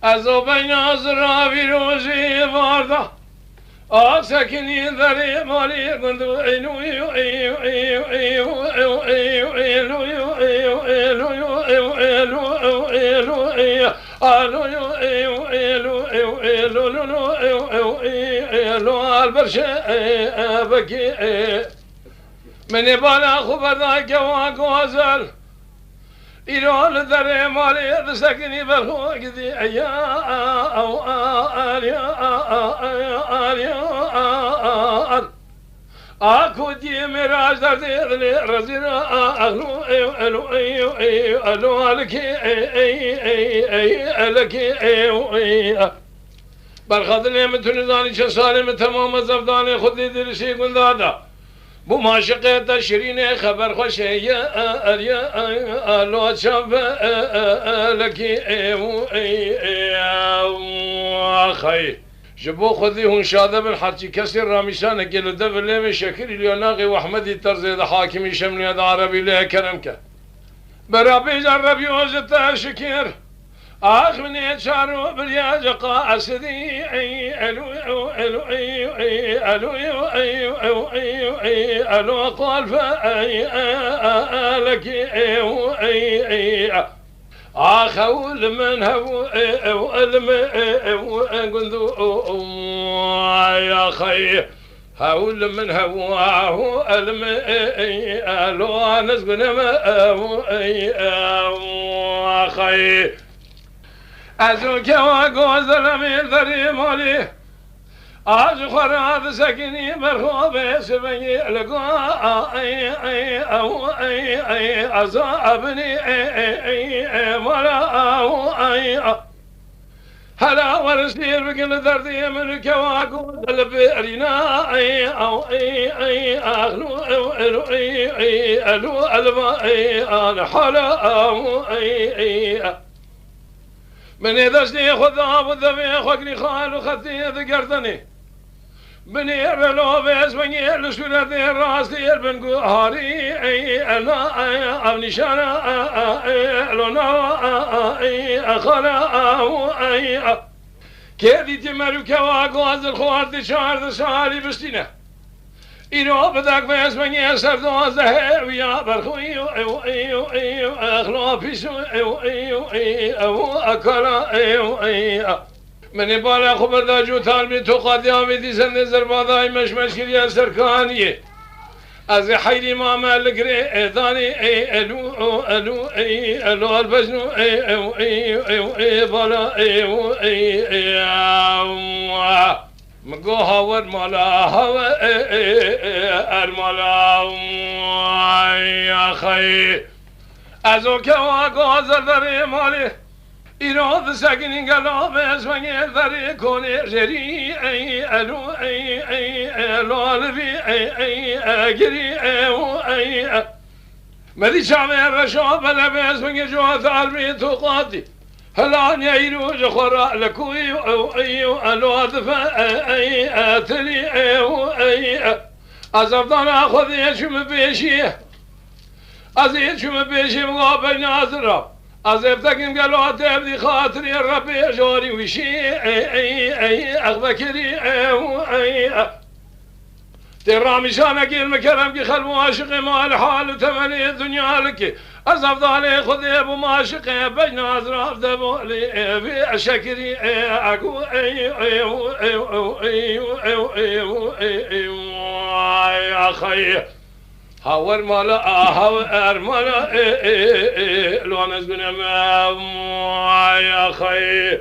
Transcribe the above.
از او بین از راوی روزی وارده ساکنی در مالی گندو اینو اینو اینو اینو اینو اینو اینو من بالا خبر جوان غزل ایران در مالی سکنی بخو گدی یا آکو دی میراج در دل رزینا الو الو الو الو الکی الکی برخد نمیتونی دانی چه سالم تمام زفدان خودی دلشی گندادا بو معشقه شیرین خبر خوشه یا الو چاپ لکی خی جبو خذي هون شاذ بن حكي كسر رامشان قال دبل لي شكري ليوناغي واحمدي ترزي حاكمي شمني هذا عربي له كرمك برابي جرب يوزت شكير اخ من يشارو بالياج قاسدي الو الو الو الو الو قال لك آخول من هو قندو يا خي هول من هو لو نسقنا ما خي ازو كوا غزل من ذري مالي آج خراب سکنی مرخوب سبنی لقا عذابني ولا هلا ورسير بكل دردي من كواكو دلبي ارينا اغلو الو انا حلا من يدشني خذا وذبي خقني خال وخذي ذكرتني بني بلو بس بني لسونا ذي راسي بنقو هاري انا ابني شانا لونا خلا كيدي تمرو كواغو از الخوارد شارد سالي بستينه اینو بدک بس بني سردو زهر ويا برخوي اخلو بيسو اكلا من بالا خبر داجو طالبی تو قدیامی دیسن زربادای مشمش کریان سرکانیه از حیلی ما مالک ری ادانی الو البجنو بالا مگو هاور مالا هاور المالا یا خی از او که واقع در مالی ایراد سگین گلاب اسمانی داری کنه جری الو الوالبی گری مدی شامه رشا بلب اسمانی جو ثالبی تو قاطی هلان یایرو جخورا لکوی الوادف تلی از افضان خودی شم بیشیه از این شم بیشی مقابل ناظرم از ابتکیم گلوات ابدی خاطری ربی جاری وشی اخبکری ترامیشانه گیر مکرم که خلو عاشق مال حال و تمنی دنیا لکی از افضال خودی ابو معاشق بین از رفت بولی بی شکری اگو اخی هاور مالا هاور مالا لو نزقنا ما يا خي